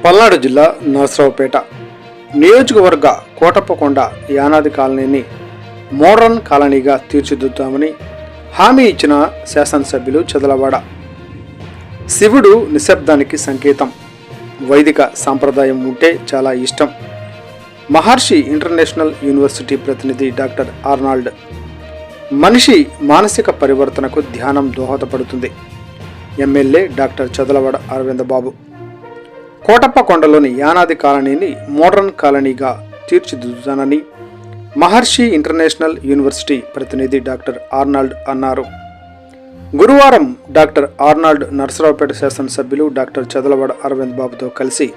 పల్నాడు జిల్లా నరసరావుపేట నియోజకవర్గ కోటప్పకొండ యానాది కాలనీని మోడర్న్ కాలనీగా తీర్చిదిద్దామని హామీ ఇచ్చిన శాసనసభ్యులు చదలవాడ. శివుడు నిశ్శబ్దానికి సంకేతం. వైదిక సాంప్రదాయం ఉంటే చాలా ఇష్టం. మహర్షి ఇంటర్నేషనల్ యూనివర్సిటీ ప్రతినిధి డాక్టర్ ఆర్నాల్డ్. మనిషి మానసిక పరివర్తనకు ధ్యానం దోహదపడుతుంది. ఎమ్మెల్యే డాక్టర్ చదలవాడ అరవింద్ బాబు. కోటప్పకొండలోని యానాది కాలనీని మోడర్న్ కాలనీగా తీర్చిదిద్దుతానని మహర్షి ఇంటర్నేషనల్ యూనివర్సిటీ ప్రతినిధి డాక్టర్ ఆర్నాల్డ్ అన్నారు. గురువారం డాక్టర్ ఆర్నాల్డ్ నరసరావుపేట శాసనసభ్యులు డాక్టర్ చదలవాడ అరవింద్ బాబుతో కలిసి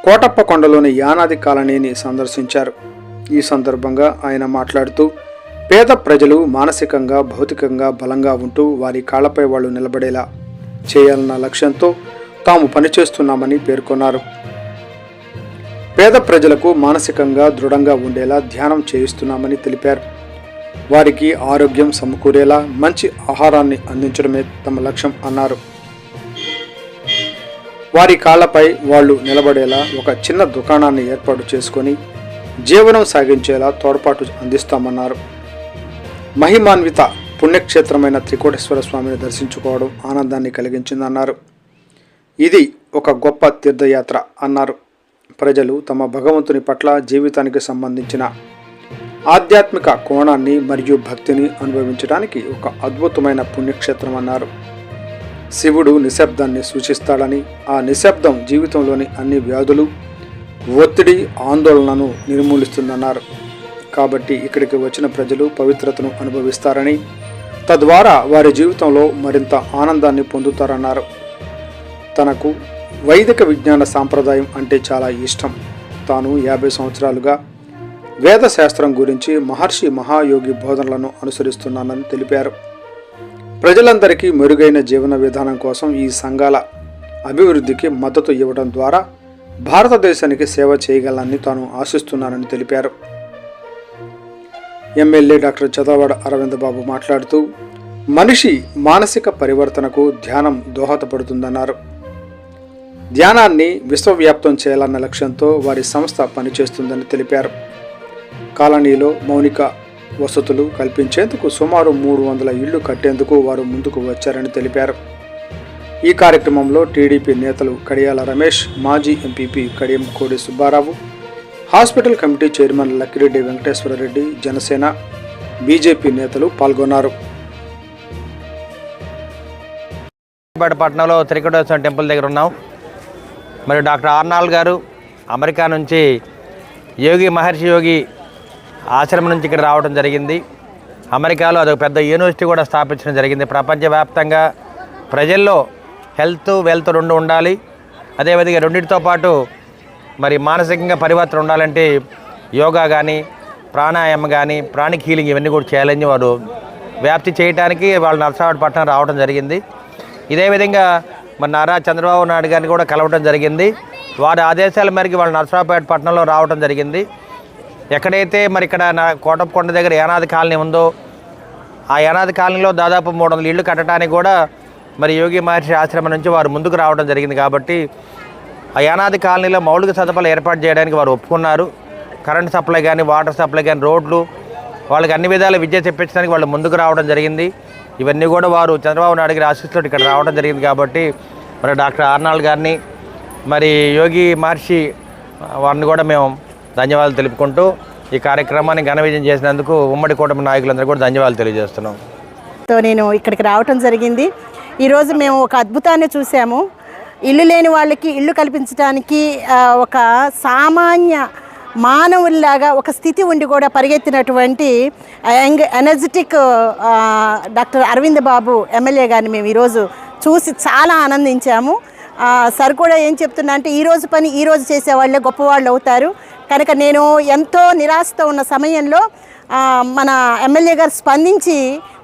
కోటప్పకొండలోని యానాది కాలనీని సందర్శించారు. ఈ సందర్భంగా ఆయన మాట్లాడుతూ, పేద ప్రజలు మానసికంగా భౌతికంగా బలంగా ఉంటూ వారి కాళ్లపై వాళ్ళు నిలబడేలా చేయాలన్న లక్ష్యంతో తాము పనిచేస్తున్నామని పేర్కొన్నారు. పేద ప్రజలకు మానసికంగా దృఢంగా ఉండేలా ధ్యానం చేయిస్తున్నామని తెలిపారు. వారికి ఆరోగ్యం సమకూరేలా మంచి ఆహారాన్ని అందించడమే తమ లక్ష్యం అన్నారు. వారి కాళ్లపై వాళ్ళు నిలబడేలా ఒక చిన్న దుకాణాన్ని ఏర్పాటు చేసుకొని జీవనం సాగించేలా తోడ్పాటు అందిస్తామన్నారు. మహిమాన్విత పుణ్యక్షేత్రమైన త్రికోటేశ్వర స్వామిని దర్శించుకోవడం ఆనందాన్ని కలిగించిందన్నారు. ఇది ఒక గొప్ప తీర్థయాత్ర అన్నారు. ప్రజలు తమ భగవంతుని పట్ల జీవితానికి సంబంధించిన ఆధ్యాత్మిక కోణాన్ని మరియు భక్తిని అనుభవించడానికి ఒక అద్భుతమైన పుణ్యక్షేత్రం అన్నారు. శివుడు నిశ్శబ్దాన్ని సూచిస్తాడని, ఆ నిశ్శబ్దం జీవితంలోని అన్ని వ్యాధులు, ఒత్తిడి, ఆందోళనను నిర్మూలిస్తుందన్నారు. కాబట్టి ఇక్కడికి వచ్చిన ప్రజలు పవిత్రతను అనుభవిస్తారని, తద్వారా వారి జీవితంలో మరింత ఆనందాన్ని పొందుతారన్నారు. తనకు వైదిక విజ్ఞాన సాంప్రదాయం అంటే చాలా ఇష్టం. తాను 50 సంవత్సరాలుగా వేదశాస్త్రం గురించి మహర్షి మహాయోగి బోధనలను అనుసరిస్తున్నానని తెలిపారు. ప్రజలందరికీ మెరుగైన జీవన విధానం కోసం ఈ సంఘాల అభివృద్ధికి మద్దతు ఇవ్వడం ద్వారా భారతదేశానికి సేవ చేయగలనని తాను ఆశిస్తున్నానని తెలిపారు. ఎమ్మెల్యే డాక్టర్ చదలవాడ అరవింద్ బాబు మాట్లాడుతూ, మనిషి మానసిక పరివర్తనకు ధ్యానం దోహదపడుతుందన్నారు. ధ్యానాన్ని విశ్వవ్యాప్తం చేయాలన్న లక్ష్యంతో వారి సంస్థ పనిచేస్తుందని తెలిపారు. కాలనీలో మౌలిక వసతులు కల్పించేందుకు సుమారు 300 ఇళ్లు కట్టేందుకు వారు ముందుకు వచ్చారని తెలిపారు. ఈ కార్యక్రమంలో టీడీపీ నేతలు కడియాల రమేష్, మాజీ ఎంపీపీ కడియం కోడి Subbarao, hospital committee chairman Lakkireddy Venkateswara Reddy, Janasena, BJP నేతలు పాల్గొన్నారు. పట్టణంలో త్రికోటేశ్వర టెంపుల్ దగ్గర ఉన్నాం. మరి డాక్టర్ ఆర్నాల్డ్ గారు అమెరికా నుంచి మహర్షి యోగి ఆశ్రమం నుంచి ఇక్కడ రావడం జరిగింది. అమెరికాలో అదొక పెద్ద యూనివర్సిటీ కూడా స్థాపించడం జరిగింది. ప్రపంచవ్యాప్తంగా ప్రజల్లో హెల్త్, వెల్త్ రెండు ఉండాలి. అదేవిధంగా రెండింటితో పాటు మరి మానసికంగా పరివర్తన ఉండాలంటే యోగా కానీ, ప్రాణాయామం కానీ, ప్రాణిక్ హీలింగ్ ఇవన్నీ కూడా చేయాలని వారు వ్యాప్తి చేయడానికి వాళ్ళు నరసరావుపేట పట్టణం రావడం జరిగింది. ఇదే విధంగా మరి నారా చంద్రబాబు నాయుడు గారిని కూడా కలవడం జరిగింది. వారి ఆదేశాల మేరకు వాళ్ళు నరసరావుపేట పట్టణంలో రావడం జరిగింది. ఎక్కడైతే మరి ఇక్కడ కోటప్పకొండ దగ్గర యానాది కాలనీ ఉందో ఆ యానాది కాలనీలో దాదాపు 300 ఇళ్ళు కట్టడానికి కూడా మరి యోగి మహర్షి ఆశ్రమం నుంచి వారు ముందుకు రావడం జరిగింది. కాబట్టి ఆ యానాది కాలనీలో మౌలిక సదుపాయాలు ఏర్పాటు చేయడానికి వారు ఒప్పుకున్నారు. కరెంట్ సప్లై కానీ, వాటర్ సప్లై కానీ, రోడ్లు, వాళ్ళకి అన్ని విధాల విద్య తెప్పించడానికి వాళ్ళు ముందుకు రావడం జరిగింది. ఇవన్నీ కూడా వారు చంద్రబాబు నాయుడు గారి ఆశీస్సుతో ఇక్కడ రావడం జరిగింది. కాబట్టి మరి డాక్టర్ ఆర్నాల్డ్ గారిని, మరి యోగి మహర్షి వారిని కూడా మేము ధన్యవాదాలు తెలుపుకుంటూ ఈ కార్యక్రమాన్ని ఘన విజయం చేసినందుకు ఉమ్మడి కూటమి నాయకులందరూ కూడా ధన్యవాదాలు తెలియజేస్తున్నాం. నేను ఇక్కడికి రావటం జరిగింది. ఈరోజు మేము ఒక అద్భుతాన్ని చూసాము. ఇల్లు లేని వాళ్ళకి ఇల్లు కల్పించడానికి ఒక సామాన్య మానవుల్లాగా ఒక స్థితి ఉండి కూడా పరిగెత్తినటువంటి యంగ్ ఎనర్జెటిక్ డాక్టర్ అరవింద్ బాబు ఎమ్మెల్యే గారిని మేము ఈరోజు చూసి చాలా ఆనందించాము. సార్ కూడా ఏం చెప్తున్నా అంటే ఈరోజు పని ఈరోజు చేసేవాళ్ళే గొప్పవాళ్ళు అవుతారు. కనుక నేను ఎంతో నిరాశతో ఉన్న సమయంలో మన ఎమ్మెల్యే గారు స్పందించి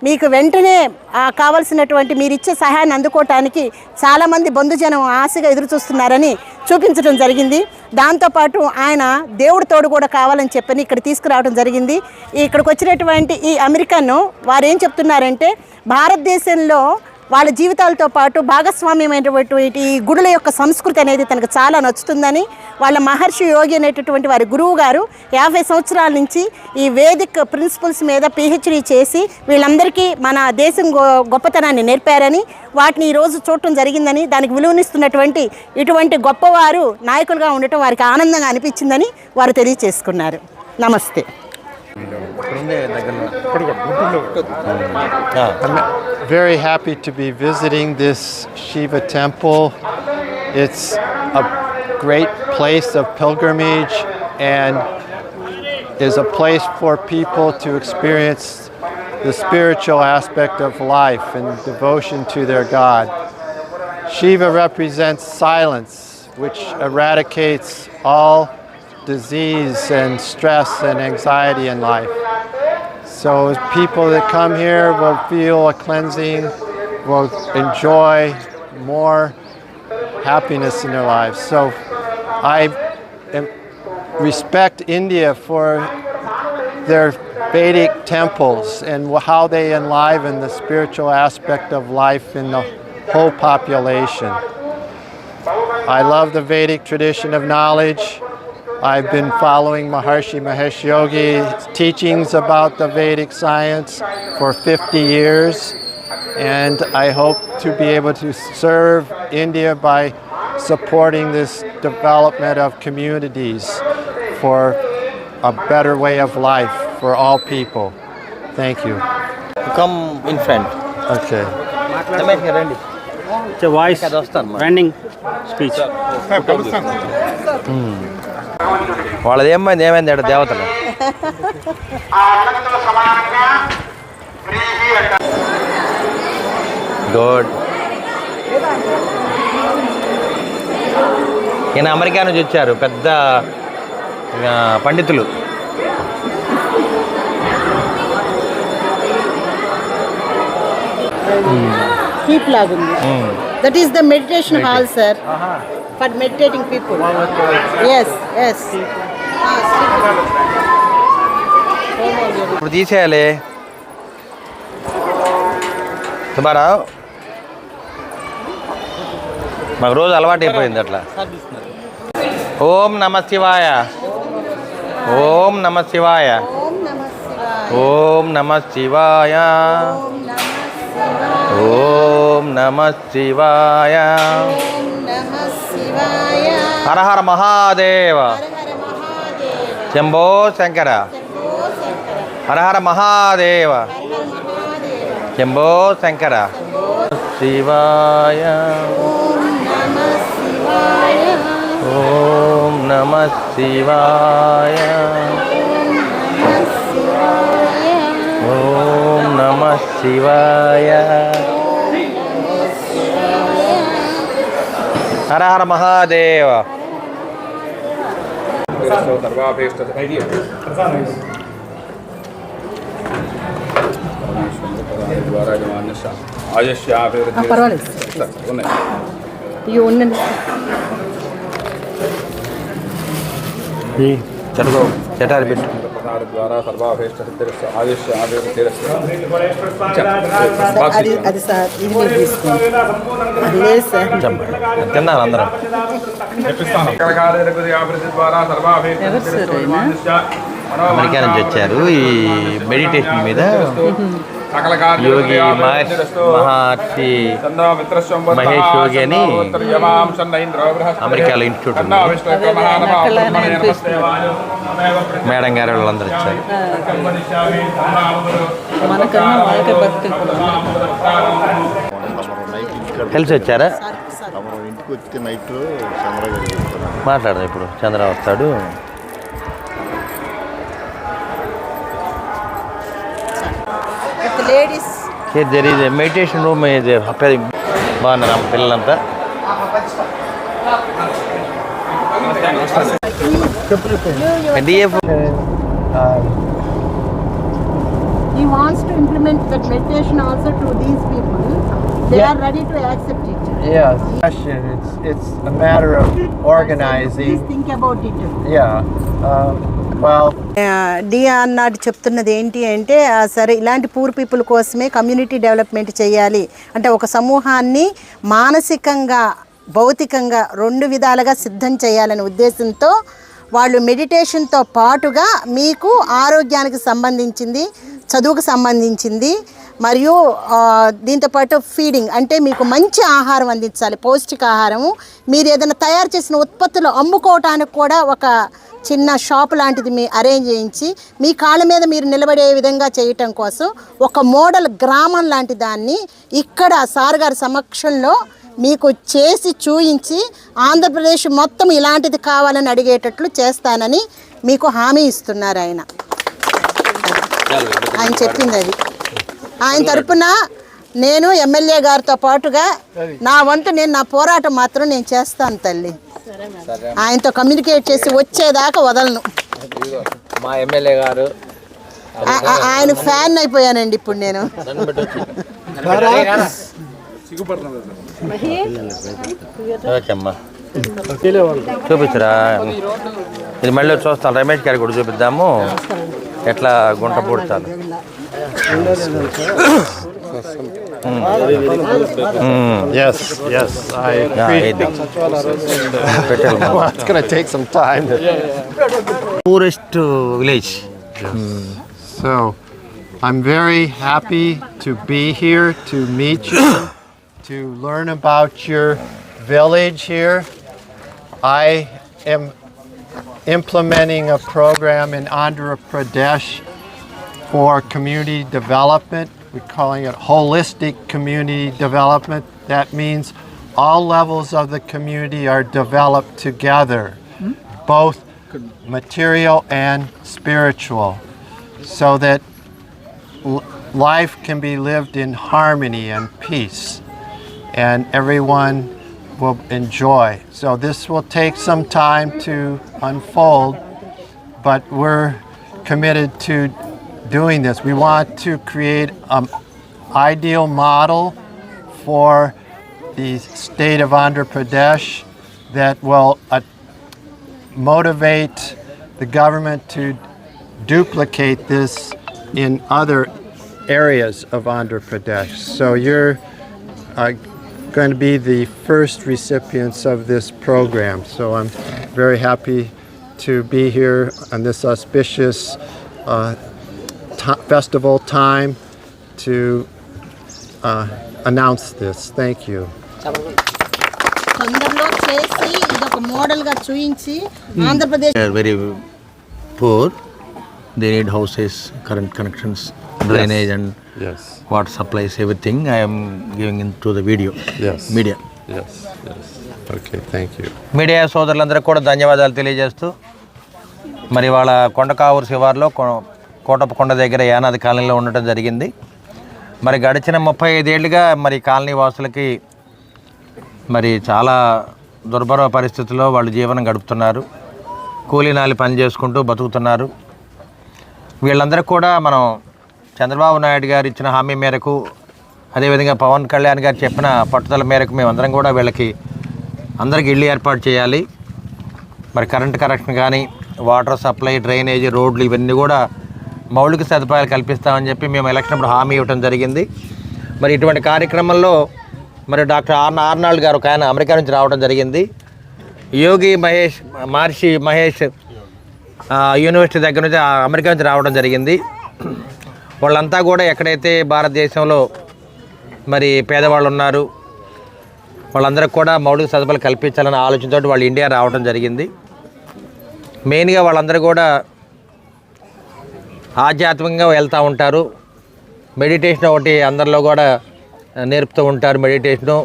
మీకు వెంటనే కావాల్సినటువంటి మీరు ఇచ్చే సహాయాన్ని అందుకోవటానికి చాలామంది బంధుజనం ఆశగా ఎదురు చూస్తున్నారని చూపించడం జరిగింది. దాంతోపాటు ఆయన దేవుడి తోడు కూడా కావాలని చెప్పని ఇక్కడ తీసుకురావడం జరిగింది. ఇక్కడికి వచ్చినటువంటి ఈ అమెరికన్ వారు ఏం చెప్తున్నారంటే భారతదేశంలో వాళ్ళ జీవితాలతో పాటు భాగస్వామ్యమైనటువంటి ఈ గుడుల యొక్క సంస్కృతి అనేది తనకు చాలా నచ్చుతుందని వాళ్ళ మహర్షి యోగి అనేటటువంటి వారి గురువు గారు 50 సంవత్సరాల నుంచి ఈ వేదిక్ ప్రిన్సిపల్స్ మీద పిహెచ్డి చేసి వీళ్ళందరికీ మన దేశం గొప్పతనాన్ని నేర్పారని వాటిని ఈరోజు చూడటం జరిగిందని దానికి విలువనిస్తున్నటువంటి ఇటువంటి గొప్పవారు నాయకులుగా ఉండటం వారికి ఆనందంగా అనిపించిందని వారు తెలియచేసుకున్నారు. నమస్తే. I'm very happy to be visiting this Shiva temple. It's a great place of pilgrimage and is a place for people to experience the spiritual aspect of life and devotion to their God. Shiva represents silence, which eradicates all disease and stress and anxiety in life. So people that come here will feel a cleansing, will enjoy more happiness in their lives. So I respect India for their Vedic temples and how they enliven the spiritual aspect of life in the whole population. I love the Vedic tradition of knowledge. I've been following Maharshi Mahesh Yogi's teachings about the Vedic science for 50 years, and I hope to be able to serve India by supporting this development of communities for a better way of life for all people. Thank you. Come in front. Okay. రండి. It's a voice branding speech. వాళ్ళది ఏమైంది అక్కడ దేవతలు. Good. ఈయన America నుంచి వచ్చారు, పెద్ద పండితులు. హీప్ లాగుంది. That is the meditation hall sir, for meditating people. Yes yes. ఇప్పుడు తీసేయాలి. సుబ్బారావు, మాకు రోజు అలవాటు అయిపోయింది అట్లా. ఓం నమ శివాయ, ఓం నమ శివాయ, ఓం నమ శివాయ, ఓం నమ శివాయ, హర హర మహాదేవ, శంభో శంకర, హర హర మహాదేవ, శంభో శంకర, శివాయ, ఓం నమ శివాయ, ఓం నమ శివాయ, హర హర మహాదేవ. పర్వాలేదు, ఇవి ఉండండి. చదువు చటారి పెట్టు. అది సార్, ఇది మీరు తీసుకోండి. అది లేదు సార్. తిన్నాను అందరం. అమెరికా నుంచి వచ్చారు. ఈ మెడిటేషన్ మీద యోగి మహర్షి మహేష్ యోగి అని అమెరికాలో ఇన్స్టిట్యూట్ ఉంది. మేడం గారు వాళ్ళందరూ వచ్చారు. కలిసి వచ్చారా? ఇంటికి వచ్చి నైట్లో చంద్ర మాట్లాడదాం. ఇప్పుడు చంద్ర వస్తాడు. there is a meditation room. బాగున్నారు పిల్లలంతా. He wants to implement that meditation also to these people. They are ready to accept it. Yes. It's a matter of organizing. Please think about it. Yeah. Well, డియా అన్నాడు చెప్తున్నది ఏంటి అంటే సరే ఇలాంటి poor people కోసమే community development చేయాలి అంటే ఒక సమూహాన్ని మానసికంగా భౌతికంగా 2 విధాలుగా సిద్ధం చేయాలనే ఉద్దేశంతో వాళ్ళు మెడిటేషన్తో పాటుగా మీకు ఆరోగ్యానికి సంబంధించింది చదువుకు సంబంధించింది మరియు దీంతోపాటు ఫీడింగ్ అంటే మీకు మంచి ఆహారం అందించాలి పౌష్టికాహారము మీరు ఏదైనా తయారు చేసిన ఉత్పత్తులు అమ్ముకోవటానికి కూడా ఒక చిన్న షాప్ లాంటిది మీ అరేంజ్ చేయించి మీ కాళ్ళ మీద మీరు నిలబడే విధంగా చేయటం కోసం ఒక మోడల్ గ్రామం లాంటి దాన్ని ఇక్కడ సార్ గారి సమక్షంలో మీకు చేసి చూయించి ఆంధ్రప్రదేశ్ మొత్తం ఇలాంటిది కావాలని అడిగేటట్లు చేస్తానని మీకు హామీ ఇస్తున్నారు ఆయన చెప్పింది అది ఆయన తరపున నేను ఎమ్మెల్యే గారితో పాటుగా నా వంతు నేను నా పోరాటం మాత్రం నేను చేస్తాను తల్లి ఆయనతో కమ్యూనికేట్ చేసి వచ్చేదాకా వదలను మా ఎమ్మెల్యే గారు ఆయన ఫ్యాన్ అయిపోయానండి ఇప్పుడు నేను ఓకేమ్మా చూపించరా ఇది మళ్ళీ చూస్తాను రమేష్ గారికి కూడా చూపిద్దాము ఎట్లా గుంట పూడతాను yes, I appreciate it. Well, it's going to take some time. Poorest village. So, I'm very happy to be here to meet you, to learn about your village here. I am implementing a program in Andhra Pradesh for community development. We're calling it holistic community development. That means all levels of the community are developed together, both material and spiritual, so that life can be lived in harmony and peace, and everyone will enjoy. So this will take some time to unfold, but we're committed to doing this. We want to create an ideal model for the state of Andhra Pradesh that will motivate the government to duplicate this in other areas of Andhra Pradesh. So you're going to be the first recipients of this program. So I'm very happy to be here on this auspicious festival time to announce this. Thank you. తొందరలో చేసి ఇదొక మోడల్గా చూయించి Andhra Pradesh They are very poor. They need houses, current connections, drainage and Yes. water supplies, everything. I am giving into the video. Yes. Media. Yes. Okay, thank you. Media సోదరులందరికీ కూడా ధన్యవాదాలు తెలియజేస్తూ మరి వాళ్ళ కొండకావూరు శివార్లో కోటప్పకొండ దగ్గర యానాది కాలనీలో ఉండటం జరిగింది. మరి గడిచిన 35 ఏళ్ళుగా మరి కాలనీ వాసులకి మరి చాలా దుర్భర పరిస్థితుల్లో వాళ్ళు జీవనం గడుపుతున్నారు. కూలీనాలి పని చేసుకుంటూ బతుకుతున్నారు. వీళ్ళందరికీ కూడా మనం చంద్రబాబు నాయుడు గారు ఇచ్చిన హామీ మేరకు అదేవిధంగా పవన్ కళ్యాణ్ గారు చెప్పిన పట్టుదల మేరకు మేమందరం కూడా వీళ్ళకి అందరికీ ఇళ్ళు ఏర్పాటు చేయాలి. మరి కరెంటు కనెక్షన్ కానీ వాటర్ సప్లై డ్రైనేజీ రోడ్లు ఇవన్నీ కూడా మౌలిక సదుపాయాలు కల్పిస్తామని చెప్పి మేము ఎలక్షన్ అప్పుడు హామీ ఇవ్వడం జరిగింది. మరి ఇటువంటి కార్యక్రమంలో మరి డాక్టర్ ఆర్నాల్డ్ గారు ఒక ఆయన అమెరికా నుంచి రావడం జరిగింది. యోగి మహర్షి మహేష్ యూనివర్సిటీ దగ్గర నుంచి అమెరికా నుంచి రావడం జరిగింది. వాళ్ళంతా కూడా ఎక్కడైతే భారతదేశంలో మరి పేదవాళ్ళు ఉన్నారు వాళ్ళందరికీ కూడా మౌలిక సదుపాయాలు కల్పించాలనే ఆలోచనతో వాళ్ళు ఇండియా రావడం జరిగింది. మెయిన్గా వాళ్ళందరూ కూడా ఆధ్యాత్మికంగా వెళ్తూ ఉంటారు. మెడిటేషన్ ఒకటి అందరిలో కూడా నేర్పుతూ ఉంటారు. మెడిటేషను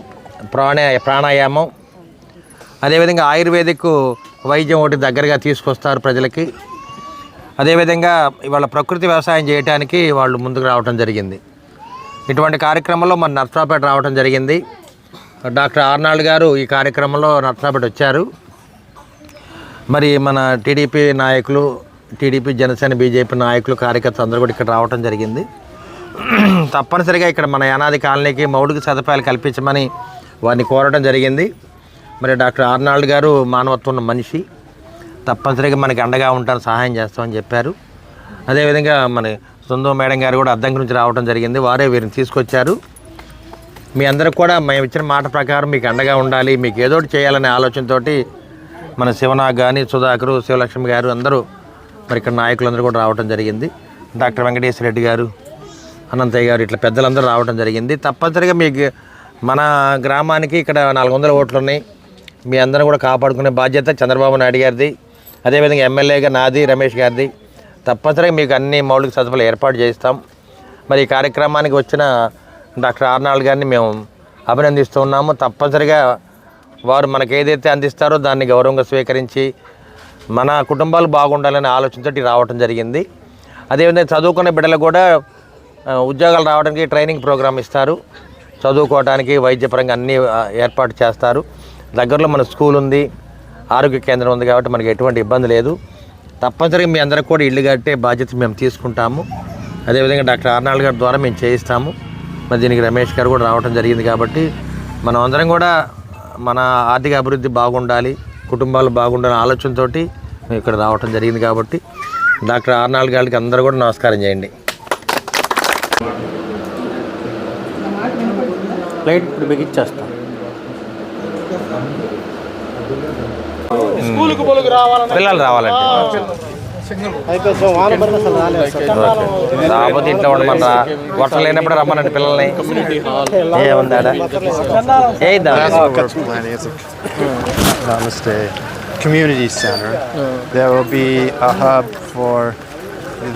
ప్రాణాయామం అదేవిధంగా ఆయుర్వేదిక్ వైద్యం ఒకటి దగ్గరగా తీసుకొస్తారు ప్రజలకి. అదేవిధంగా ఇవాళ ప్రకృతి వ్యవసాయం చేయడానికి వాళ్ళు ముందుకు రావడం జరిగింది. ఇటువంటి కార్యక్రమంలో మన నర్సరావుపేట రావడం జరిగింది. డాక్టర్ ఆర్నాల్డ్ గారు ఈ కార్యక్రమంలో నర్సరావుపేట వచ్చారు. మరి మన టీడీపీ నాయకులు టీడీపీ జనసేన బీజేపీ నాయకులు కార్యకర్తలు అందరూ కూడా ఇక్కడ రావడం జరిగింది. తప్పనిసరిగా ఇక్కడ మన యానాది కాలనీకి మౌలిక సదుపాయాలు కల్పించమని వారిని కోరడం జరిగింది. మరి డాక్టర్ ఆర్నాల్డ్ గారు మానవత్వం ఉన్న మనిషి. తప్పనిసరిగా మనకి అండగా ఉంటాను, సహాయం చేస్తామని చెప్పారు. అదేవిధంగా మన సుందర మేడం గారు కూడా అద్దంకి నుంచి రావడం జరిగింది. వారే వీరిని తీసుకొచ్చారు. మీ అందరికి కూడా మేము ఇచ్చిన మాట ప్రకారం మీకు అండగా ఉండాలి, మీకు ఏదో ఒకటి చేయాలనే ఆలోచనతోటి మన శివనాగ్ కానీ, సుధాకరు, శివలక్ష్మి గారు అందరూ మరి ఇక్కడ నాయకులందరూ కూడా రావడం జరిగింది. డాక్టర్ వెంకటేశ్వర రెడ్డి గారు, అనంతయ్య గారు, ఇట్లా పెద్దలందరూ రావడం జరిగింది. తప్పనిసరిగా మీకు మన గ్రామానికి ఇక్కడ 400 ఓట్లు ఉన్నాయి. మీ అందరూ కూడా కాపాడుకునే బాధ్యత చంద్రబాబు నాయుడు గారిది, అదేవిధంగా ఎమ్మెల్యేగా నాది, రమేష్ గారిది. తప్పనిసరిగా మీకు అన్ని మౌలిక సదుపాయాలు ఏర్పాటు చేస్తాం. మరి ఈ కార్యక్రమానికి వచ్చిన డాక్టర్ ఆర్నాల్డ్ గారిని మేము అభినందిస్తూ ఉన్నాము. తప్పనిసరిగా వారు మనకు ఏదైతే అందిస్తారో దాన్ని గౌరవంగా స్వీకరించి మన కుటుంబాలు బాగుండాలనే ఆలోచనతో రావడం జరిగింది. అదేవిధంగా చదువుకునే బిడ్డలకు కూడా ఉద్యోగాలు రావడానికి ట్రైనింగ్ ప్రోగ్రామ్ ఇస్తారు. చదువుకోవడానికి వైద్యపరంగా అన్నీ ఏర్పాటు చేస్తారు. దగ్గరలో మన స్కూల్ ఉంది, ఆరోగ్య కేంద్రం ఉంది కాబట్టి మనకి ఎటువంటి ఇబ్బంది లేదు. తప్పనిసరిగా మీ అందరికి కూడా ఇల్లు కట్టే బాధ్యత మేము తీసుకుంటాము. అదేవిధంగా డాక్టర్ ఆర్నాల్డ్ గారి ద్వారా మేము చేయిస్తాము. మరి దీనికి రమేష్ గారు కూడా రావడం జరిగింది కాబట్టి మనం అందరం కూడా మన ఆర్థిక అభివృద్ధి బాగుండాలి, కుటుంబాలు బాగుండాలని ఆలోచనతో మేము ఇక్కడ రావడం జరిగింది కాబట్టి డాక్టర్ ఆర్నాల్డ్ గారికి అందరూ కూడా నమస్కారం చేయండి. ప్లేట్ ఇప్పుడు బిగించేస్తాం. పిల్లలు రావాలంటే రాకపోతే ఇంట్లో ఉండమన్నా, వర్షం లేనప్పుడు రమ్మనండి పిల్లల్ని. ఏముందాడా Namaste Community Center. There will be a hub for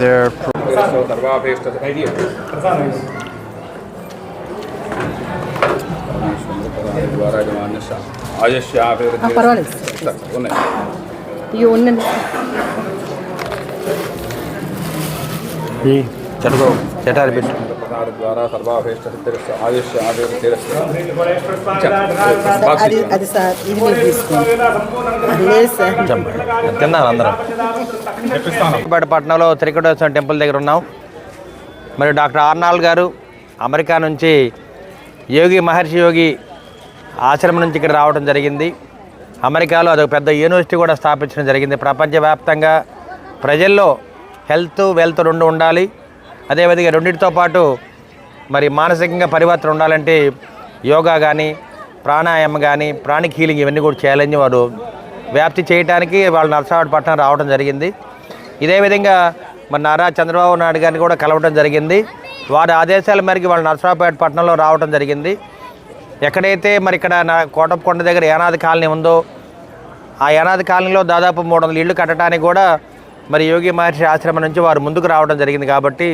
their చెడుకో చెటారి పెట్టు. తిన్నాను అందరం. పట్టణంలో త్రికటేశ్వర టెంపుల్ దగ్గర ఉన్నాం. మరి డాక్టర్ ఆర్నాల్డ్ గారు అమెరికా నుంచి యోగి మహర్షి యోగి ఆశ్రమం నుంచి ఇక్కడ రావడం జరిగింది. అమెరికాలో అదొక పెద్ద యూనివర్సిటీ కూడా స్థాపించడం జరిగింది. ప్రపంచవ్యాప్తంగా ప్రజల్లో హెల్త్, వెల్త్ రెండు ఉండాలి. అదేవిధంగా రెండింటితో పాటు మరి మానసికంగా పరివర్తన ఉండాలంటే యోగా కానీ, ప్రాణాయామం కానీ, ప్రాణిక్ హీలింగ్ ఇవన్నీ కూడా చేయాలని వారు వ్యాప్తి చేయడానికి వాళ్ళు నరసరావుపట్నం రావడం జరిగింది. ఇదే విధంగా మరి నారా చంద్రబాబు నాయుడు గారిని కూడా కలవడం జరిగింది. వారి ఆదేశాల మేరకు వాళ్ళు నరసరావుపేట పట్టణంలో రావడం జరిగింది. ఎక్కడైతే మరి ఇక్కడ కోటప్పకొండ దగ్గర యానాది కాలనీ ఉందో ఆ యానాది కాలనీలో దాదాపు 300 ఇళ్ళు కట్టడానికి కూడా మరి యోగి మహర్షి ఆశ్రమం నుంచి వారు ముందుకు రావడం జరిగింది. కాబట్టి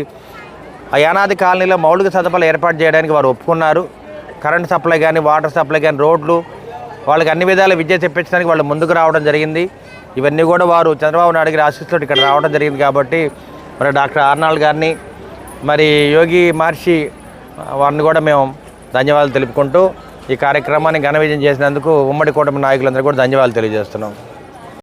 ఆ యానాది కాలనీలో మౌలిక సదుపాయాలు ఏర్పాటు చేయడానికి వారు ఒప్పుకున్నారు. కరెంట్ సప్లై కానీ, వాటర్ సప్లై కానీ, రోడ్లు, వాళ్ళకి అన్ని విధాల విద్య తెప్పించడానికి వాళ్ళు ముందుకు రావడం జరిగింది. ఇవన్నీ కూడా వారు చంద్రబాబు నాయుడు గారి ఆశీస్సుతో ఇక్కడ రావడం జరిగింది. కాబట్టి మరి డాక్టర్ ఆర్నాల్డ్ గారిని, మరి యోగి మహర్షి వారిని కూడా మేము ధన్యవాదాలు తెలుపుకుంటూ ఈ కార్యక్రమాన్ని ఘన విజయం చేసినందుకు ఉమ్మడి కూటమి నాయకులందరూ కూడా ధన్యవాదాలు తెలియజేస్తున్నాం.